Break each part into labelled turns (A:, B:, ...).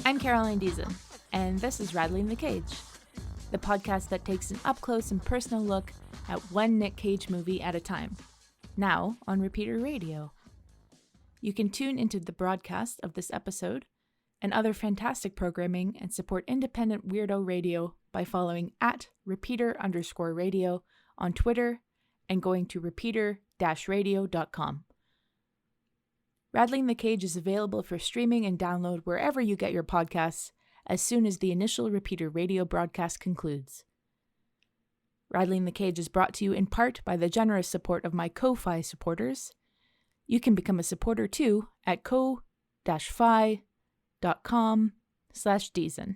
A: I'm Caroline Deason, and this is Rattling the Cage, the podcast that takes an up-close and personal look at one Nic Cage movie at a time, now on Repeater Radio. You can tune into the broadcast of this episode and other fantastic programming and support independent weirdo radio by following at repeater_radio on Twitter and going to repeater-radio.com. Rattling the Cage is available for streaming and download wherever you get your podcasts as soon as the initial Repeater Radio broadcast concludes. Rattling the Cage is brought to you in part by the generous support of my Ko-Fi supporters. You can become a supporter too at ko-fi.com/Deason.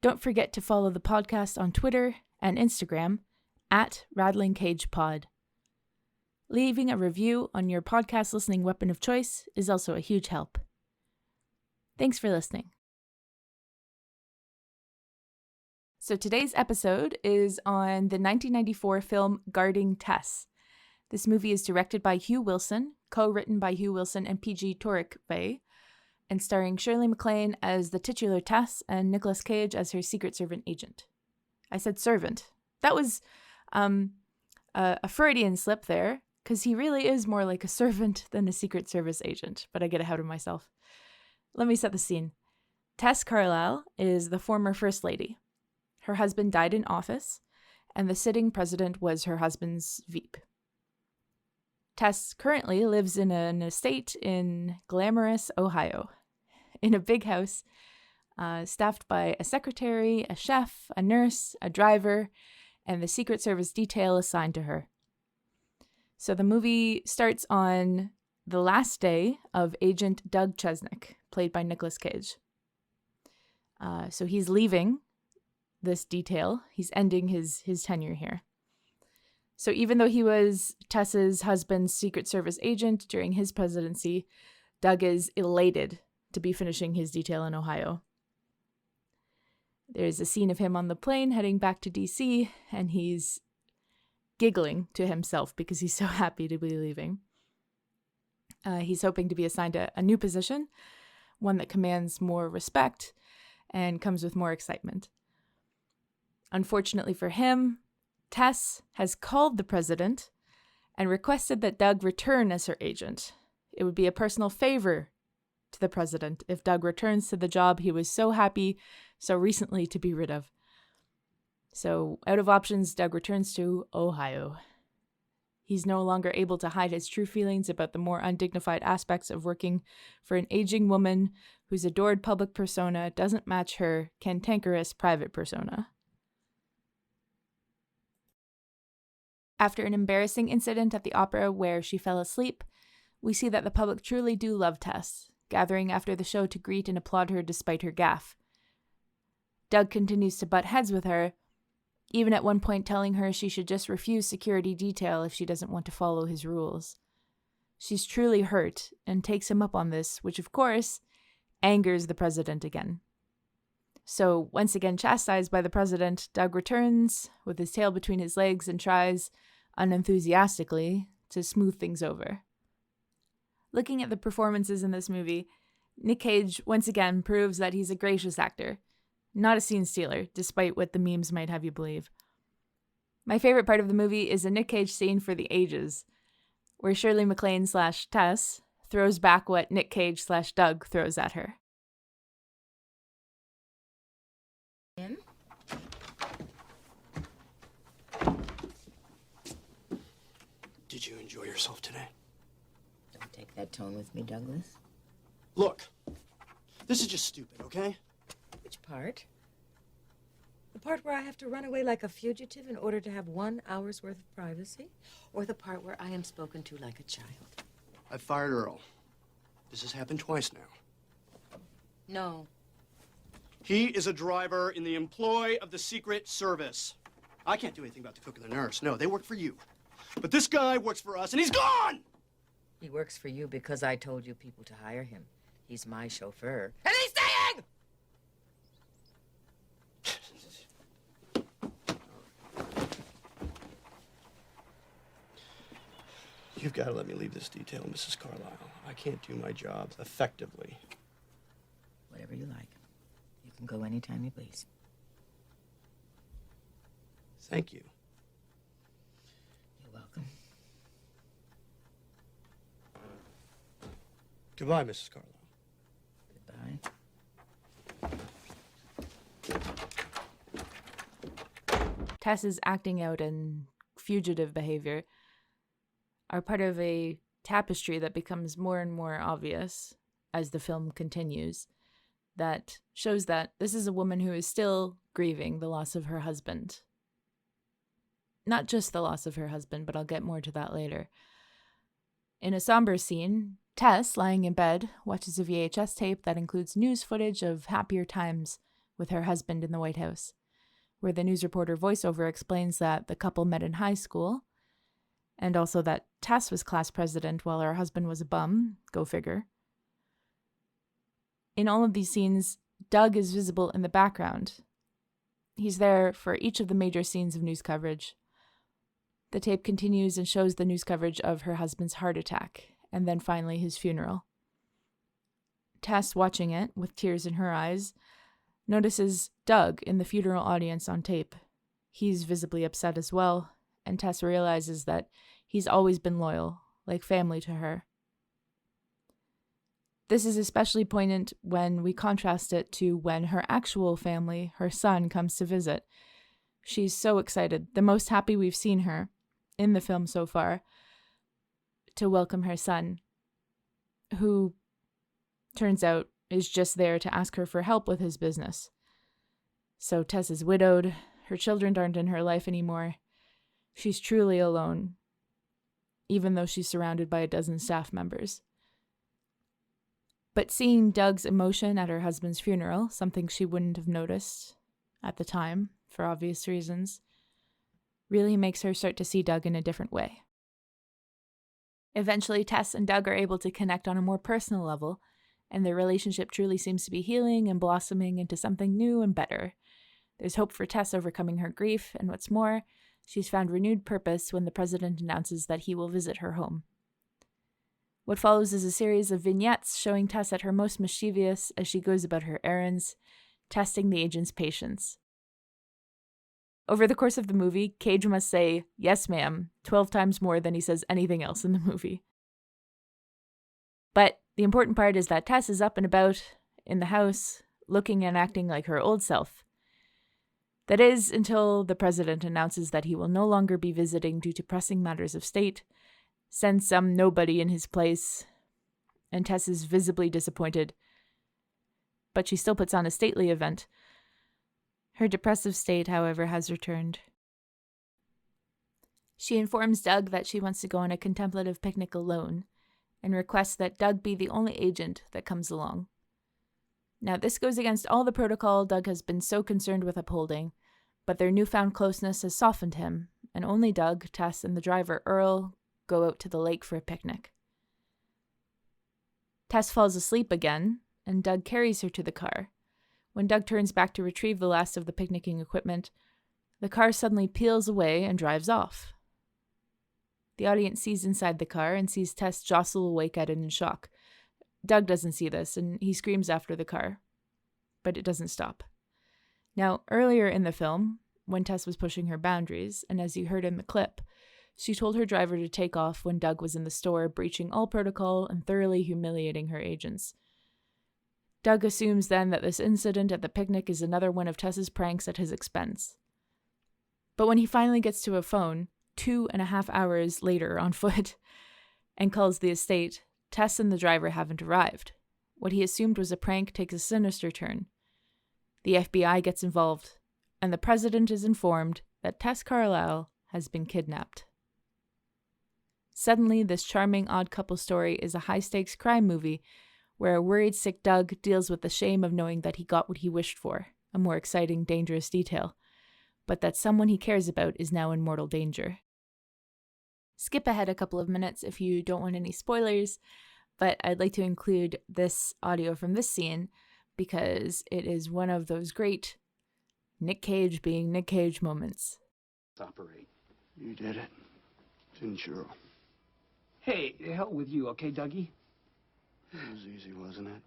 A: Don't forget to follow the podcast on Twitter and Instagram at Rattling Cage Pod. Leaving a review on your podcast listening weapon of choice is also a huge help. Thanks for listening. So today's episode is on the 1994 film Guarding Tess. This movie is directed by Hugh Wilson, co-written by Hugh Wilson and P.G. Torikveh, and starring Shirley McLaine as the titular Tess and Nicolas Cage as her Secret Servant agent. I said servant. That was a Freudian slip there, because he really is more like a servant than a Secret Service agent, but I get ahead of myself. Let me set the scene. Tess Carlisle is the former First Lady. Her husband died in office, and the sitting president was her husband's Veep. Tess currently lives in an estate in glamorous Ohio, in a big house, staffed by a secretary, a chef, a nurse, a driver, and the Secret Service detail assigned to her. So the movie starts on the last day of Agent Doug Chesnick, played by Nicolas Cage. So he's leaving this detail. He's ending his tenure here. So even though he was Tess's husband's Secret Service agent during his presidency, Doug is elated to be finishing his detail in Ohio. There's a scene of him on the plane heading back to D.C., and he's giggling to himself because he's so happy to be leaving. He's hoping to be assigned a new position, one that commands more respect and comes with more excitement. Unfortunately for him, Tess has called the president and requested that Doug return as her agent. It would be a personal favor to the president if Doug returns to the job he was so happy so recently to be rid of. So, out of options, Doug returns to Ohio. He's no longer able to hide his true feelings about the more undignified aspects of working for an aging woman whose adored public persona doesn't match her cantankerous private persona. After an embarrassing incident at the opera where she fell asleep, we see that the public truly do love Tess, gathering after the show to greet and applaud her despite her gaffe. Doug continues to butt heads with her, even at one point telling her she should just refuse security detail if she doesn't want to follow his rules. She's truly hurt and takes him up on this, which of course angers the president again. So once again chastised by the president, Doug returns with his tail between his legs and tries, unenthusiastically, to smooth things over. Looking at the performances in this movie, Nic Cage once again proves that he's a gracious actor, not a scene stealer, despite what the memes might have you believe. My favorite part of the movie is a Nic Cage scene for the ages, where Shirley McLaine / Tess throws back what Nic Cage / Doug throws at her.
B: In?
C: Did you enjoy yourself today?
B: Don't take that tone with me, Douglas.
C: Look, this is just stupid, okay?
B: Which part? The part where I have to run away like a fugitive in order to have 1 hour's worth of privacy? Or the part where I am spoken to like a child?
C: I fired Earl. This has happened twice now.
B: No.
C: He is a driver in the employ of the Secret Service. I can't do anything about the cook and the nurse. No, they work for you. But this guy works for us, and he's gone!
B: He works for you because I told you people to hire him. He's my chauffeur. And he's staying!
C: You've got to let me leave this detail, Mrs. Carlisle. I can't do my job effectively
B: whatever you like. You can go anytime you please.
C: Thank you.
B: You're welcome.
C: Goodbye, Mrs. Carlo.
B: Goodbye.
A: Tess's acting out and fugitive behavior are part of a tapestry that becomes more and more obvious as the film continues, that shows that this is a woman who is still grieving the loss of her husband. Not just the loss of her husband, but I'll get more to that later. In a somber scene, Tess, lying in bed, watches a VHS tape that includes news footage of happier times with her husband in the White House, where the news reporter voiceover explains that the couple met in high school, and also that Tess was class president while her husband was a bum. Go figure. In all of these scenes, Doug is visible in the background. He's there for each of the major scenes of news coverage. The tape continues and shows the news coverage of her husband's heart attack, and then finally his funeral. Tess, watching it with tears in her eyes, notices Doug in the funeral audience on tape. He's visibly upset as well, and Tess realizes that he's always been loyal, like family to her. This is especially poignant when we contrast it to when her actual family, her son, comes to visit. She's so excited, the most happy we've seen her in the film so far, to welcome her son, who turns out is just there to ask her for help with his business. So Tess is widowed, her children aren't in her life anymore. She's truly alone, even though she's surrounded by a dozen staff members. But seeing Doug's emotion at her husband's funeral, something she wouldn't have noticed at the time, for obvious reasons, really makes her start to see Doug in a different way. Eventually, Tess and Doug are able to connect on a more personal level, and their relationship truly seems to be healing and blossoming into something new and better. There's hope for Tess overcoming her grief, and what's more, she's found renewed purpose when the president announces that he will visit her home. What follows is a series of vignettes showing Tess at her most mischievous as she goes about her errands, testing the agent's patience. Over the course of the movie, Cage must say, "Yes, ma'am," 12 times more than he says anything else in the movie. But the important part is that Tess is up and about in the house, looking and acting like her old self. That is, until the president announces that he will no longer be visiting due to pressing matters of state, sends some nobody in his place, and Tess is visibly disappointed. But she still puts on a stately event. Her depressive state, however, has returned. She informs Doug that she wants to go on a contemplative picnic alone, and requests that Doug be the only agent that comes along. Now, this goes against all the protocol Doug has been so concerned with upholding, but their newfound closeness has softened him, and only Doug, Tess, and the driver, Earl, go out to the lake for a picnic. Tess falls asleep again, and Doug carries her to the car. When Doug turns back to retrieve the last of the picnicking equipment, the car suddenly peels away and drives off. The audience sees inside the car and sees Tess jostle awake at it in shock. Doug doesn't see this, and he screams after the car, but it doesn't stop. Now, earlier in the film, when Tess was pushing her boundaries, and as you heard in the clip, she told her driver to take off when Doug was in the store, breaching all protocol and thoroughly humiliating her agents. Doug assumes then that this incident at the picnic is another one of Tess's pranks at his expense. But when he finally gets to a phone, 2.5 hours later on foot, and calls the estate, Tess and the driver haven't arrived. What he assumed was a prank takes a sinister turn. The FBI gets involved, and the president is informed that Tess Carlisle has been kidnapped. Suddenly, this charming odd couple story is a high-stakes crime movie where a worried, sick Doug deals with the shame of knowing that he got what he wished for, a more exciting, dangerous detail, but that someone he cares about is now in mortal danger. Skip ahead a couple of minutes if you don't want any spoilers, but I'd like to include this audio from this scene because it is one of those great Nic Cage being Nic Cage moments.
C: Operate. You did it, didn't you, Earl?
D: Hey, the hell with you, okay, Dougie?
C: It was easy, wasn't it?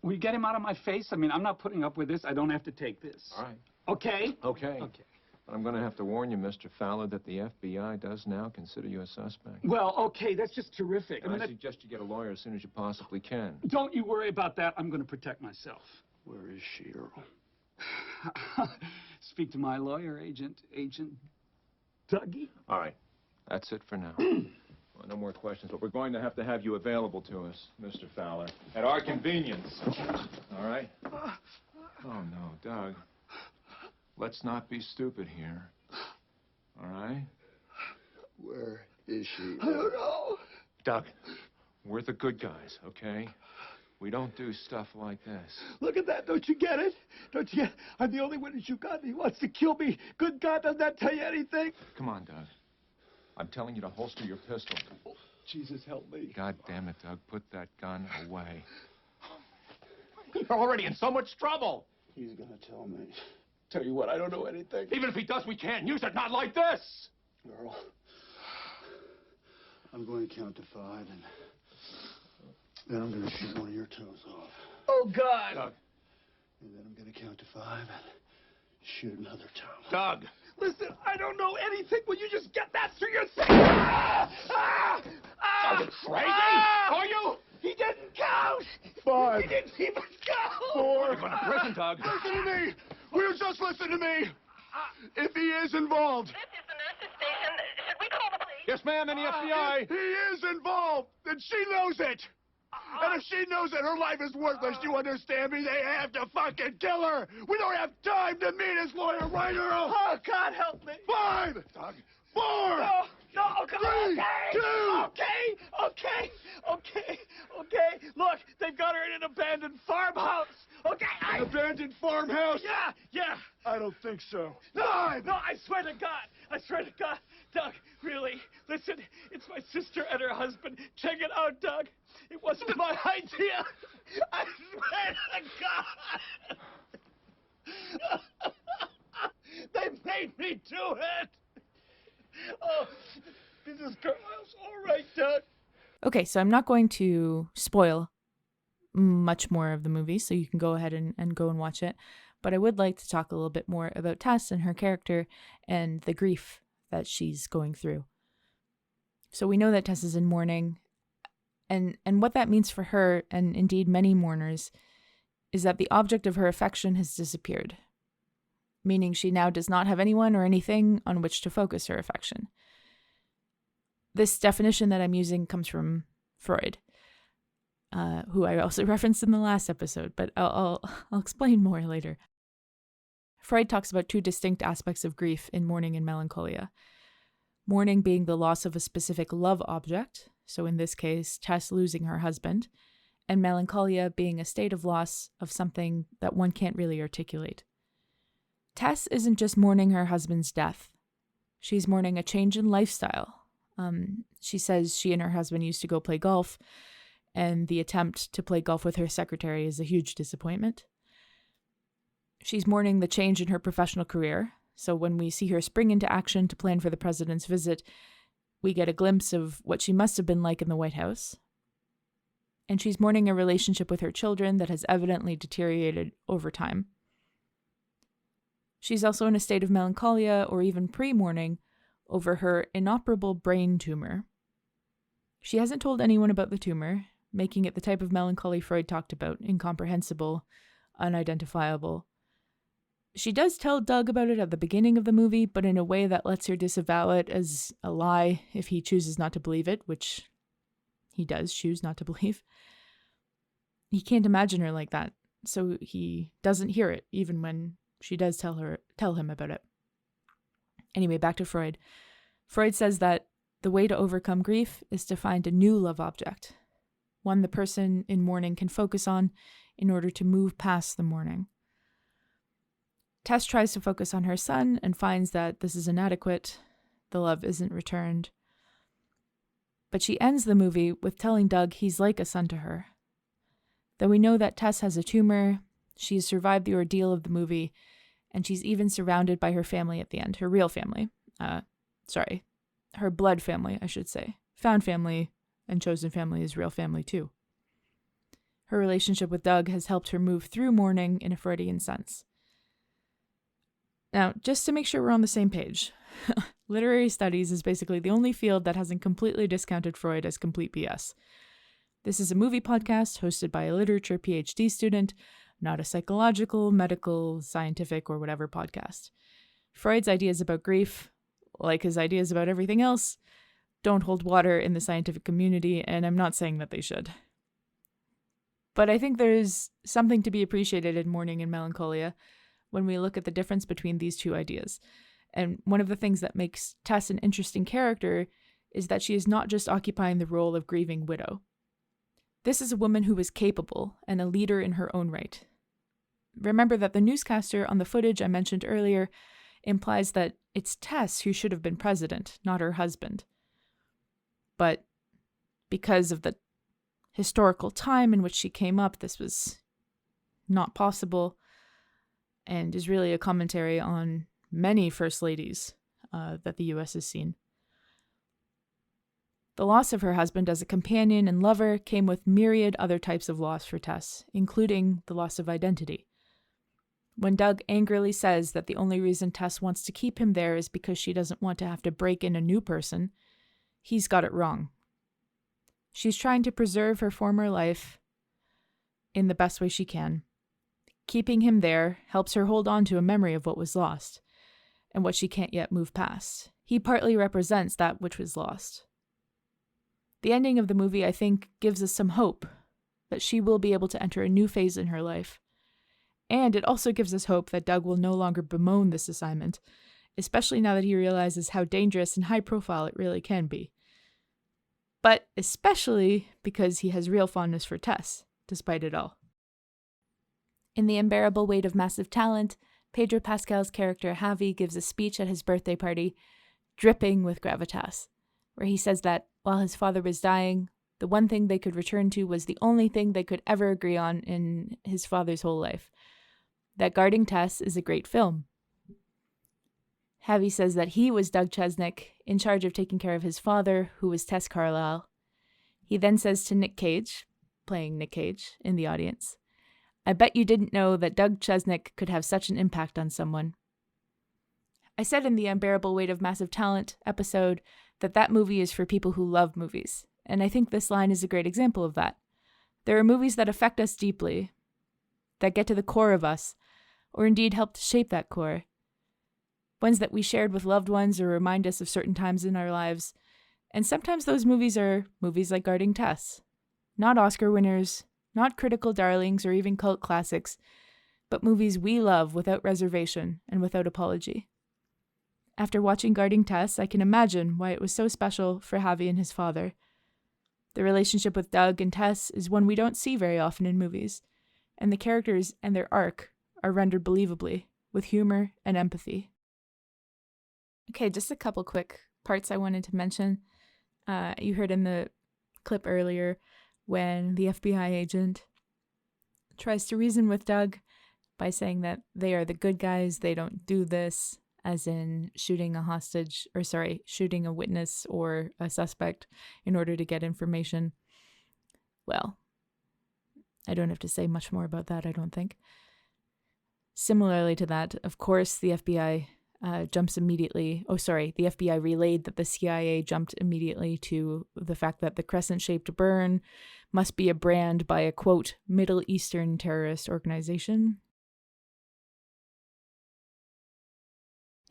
D: Will you get him out of my face? I mean, I'm not putting up with this. I don't have to take this.
E: All right.
D: Okay?
E: Okay.
D: Okay.
E: But I'm going to have to warn you, Mr. Fowler, that the FBI does now consider you a suspect.
D: Well, okay, that's just terrific.
E: I suggest you get a lawyer as soon as you possibly can.
D: Don't you worry about that. I'm going to protect myself.
C: Where is she, Earl?
D: Speak to my lawyer, Agent Dougie.
E: All right. That's it for now. Well, no more questions, but we're going to have you available to us, Mr. Fowler, at our convenience. All right? Oh, no, Doug. Let's not be stupid here. All right?
C: Where is she?
D: I don't know.
E: Doug, we're the good guys, okay? We don't do stuff like this.
D: Look at that. Don't you get it? Don't you get it? I'm the only witness you got. He wants to kill me. Good God, doesn't that tell you anything?
E: Come on, Doug. I'm telling you to holster your pistol.
D: Oh, Jesus, help me.
E: God damn it, Doug. Put that gun away.
F: You're already in so much trouble.
C: He's gonna tell me.
D: Tell you what, I don't know anything.
F: Even if he does, we can't use it. Not like this.
C: Earl, I'm going to count to 5, and then I'm going to shoot one of your toes off.
D: Oh, God.
F: Doug.
C: And then I'm going to count to 5 and shoot another toe.
F: Doug.
D: Listen, I don't know anything. Will you just get that through your thing? Ah! Ah! Ah!
F: Are you crazy?
D: Ah!
F: Are you?
D: He didn't count.
C: 5.
D: He didn't even count.
C: 4.
F: You're going to prison, Doug.
C: Listen to me. Will you just listen to me? If he is involved.
G: This is the nurse's station. Should we call the police?
F: Yes, ma'am, in the FBI.
C: If he is involved, then she knows it. And if she knows that her life is worthless, you understand me? They have to fucking kill her. We don't have time to meet his lawyer, right, Earl?
D: Oh, God, help me.
C: 5.
F: Doug.
C: 4.
D: No, come on.
C: 3,
D: Okay. 2. Okay. Look, they've got her in an abandoned farmhouse. Okay,
C: An abandoned farmhouse?
D: Yeah.
C: I don't think so.
D: 5. No, I swear to God. Doug, really, listen, it's my sister and her husband. Check it out, Doug. It wasn't my idea. I swear to God. They made me do it. Oh, Mrs. Carlisle's all right, Doug.
A: Okay, so I'm not going to spoil much more of the movie, so you can go ahead and go and watch it. But I would like to talk a little bit more about Tess and her character and the grief that she's going through. So we know that Tess is in mourning, and what that means for her, and indeed many mourners, is that the object of her affection has disappeared, meaning she now does not have anyone or anything on which to focus her affection. This definition that I'm using comes from Freud, who I also referenced in the last episode, but I'll explain more later. Freud talks about 2 distinct aspects of grief in mourning and melancholia. Mourning being the loss of a specific love object, so in this case, Tess losing her husband, and melancholia being a state of loss of something that one can't really articulate. Tess isn't just mourning her husband's death. She's mourning a change in lifestyle. She says she and her husband used to go play golf, and the attempt to play golf with her secretary is a huge disappointment. She's mourning the change in her professional career, so when we see her spring into action to plan for the president's visit, we get a glimpse of what she must have been like in the White House. And she's mourning a relationship with her children that has evidently deteriorated over time. She's also in a state of melancholia or even pre-mourning over her inoperable brain tumor. She hasn't told anyone about the tumor, making it the type of melancholy Freud talked about, incomprehensible, unidentifiable. She does tell Doug about it at the beginning of the movie, but in a way that lets her disavow it as a lie if he chooses not to believe it, which he does choose not to believe. He can't imagine her like that, so he doesn't hear it, even when she does tell him about it. Anyway, back to Freud. Freud says that the way to overcome grief is to find a new love object, one the person in mourning can focus on in order to move past the mourning. Tess tries to focus on her son and finds that this is inadequate. The love isn't returned. But she ends the movie with telling Doug he's like a son to her. Though we know that Tess has a tumor, she's survived the ordeal of the movie, and she's even surrounded by her family at the end, her real family. Her blood family, I should say. Found family and chosen family is real family too. Her relationship with Doug has helped her move through mourning in a Freudian sense. Now, just to make sure we're on the same page, literary studies is basically the only field that hasn't completely discounted Freud as complete BS. This is a movie podcast hosted by a literature PhD student, not a psychological, medical, scientific, or whatever podcast. Freud's ideas about grief, like his ideas about everything else, don't hold water in the scientific community, and I'm not saying that they should. But I think there's something to be appreciated in mourning and melancholia when we look at the difference between these two ideas. And one of the things that makes Tess an interesting character is that she is not just occupying the role of grieving widow. This is a woman who is capable and a leader in her own right. Remember that the newscaster on the footage I mentioned earlier implies that it's Tess who should have been president, not her husband. But because of the historical time in which she came up, this was not possible, and is really a commentary on many first ladies that the U.S. has seen. The loss of her husband as a companion and lover came with myriad other types of loss for Tess, including the loss of identity. When Doug angrily says that the only reason Tess wants to keep him there is because she doesn't want to have to break in a new person, he's got it wrong. She's trying to preserve her former life in the best way she can. Keeping him there helps her hold on to a memory of what was lost and what she can't yet move past. He partly represents that which was lost. The ending of the movie, I think, gives us some hope that she will be able to enter a new phase in her life. And it also gives us hope that Doug will no longer bemoan this assignment, especially now that he realizes how dangerous and high profile it really can be. But especially because he has real fondness for Tess, despite it all. In The Unbearable Weight of Massive Talent, Pedro Pascal's character Javi gives a speech at his birthday party, dripping with gravitas, where he says that while his father was dying, the one thing they could return to was the only thing they could ever agree on in his father's whole life, that Guarding Tess is a great film. Javi says that he was Doug Chesnick, in charge of taking care of his father, who was Tess Carlisle. He then says to Nic Cage, playing Nic Cage, in the audience, "I bet you didn't know that Doug Chesnick could have such an impact on someone." I said in the Unbearable Weight of Massive Talent episode that movie is for people who love movies, and I think this line is a great example of that. There are movies that affect us deeply, that get to the core of us, or indeed help to shape that core. Ones that we shared with loved ones or remind us of certain times in our lives, and sometimes those movies are movies like Guarding Tess. Not Oscar winners, not critical darlings or even cult classics, but movies we love without reservation and without apology. After watching Guarding Tess, I can imagine why it was so special for Javi and his father. The relationship with Doug and Tess is one we don't see very often in movies, and the characters and their arc are rendered believably, with humor and empathy. Okay, just a couple quick parts I wanted to mention. You heard in the clip earlier when the FBI agent tries to reason with Doug by saying that they are the good guys, they don't do this, as in shooting a witness or a suspect in order to get information. Well, I don't have to say much more about that, I don't think. Similarly to that, of course, the FBI the FBI relayed that the CIA jumped immediately to the fact that the crescent-shaped burn must be a brand by a, quote, Middle Eastern terrorist organization.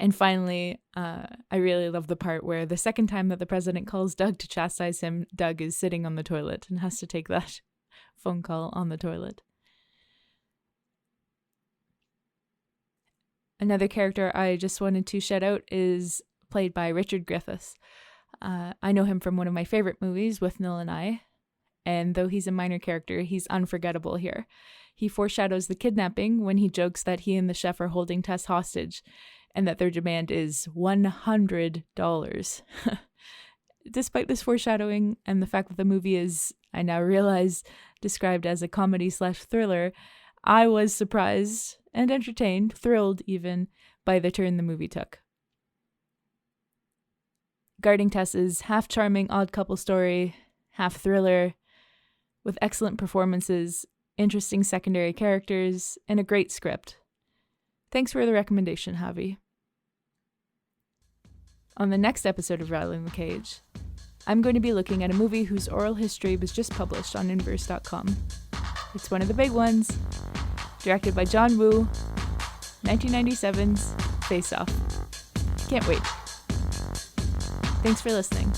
A: And finally, I really love the part where the second time that the president calls Doug to chastise him, Doug is sitting on the toilet and has to take that phone call on the toilet. Another character I just wanted to shout out is played by Richard Griffiths. I know him from one of my favorite movies, Withnail and I, and though he's a minor character, he's unforgettable here. He foreshadows the kidnapping when he jokes that he and the chef are holding Tess hostage, and that their demand is $100. Despite this foreshadowing and the fact that the movie is, I now realize, described as a comedy/thriller, I was surprised and entertained, thrilled even, by the turn the movie took. Guarding Tess is half charming odd couple story, half thriller, with excellent performances, interesting secondary characters, and a great script. Thanks for the recommendation, Javi. On the next episode of Rattling the Cage, I'm going to be looking at a movie whose oral history was just published on Inverse.com. It's one of the big ones, directed by John Woo, 1997's Face Off. Can't wait. Thanks for listening.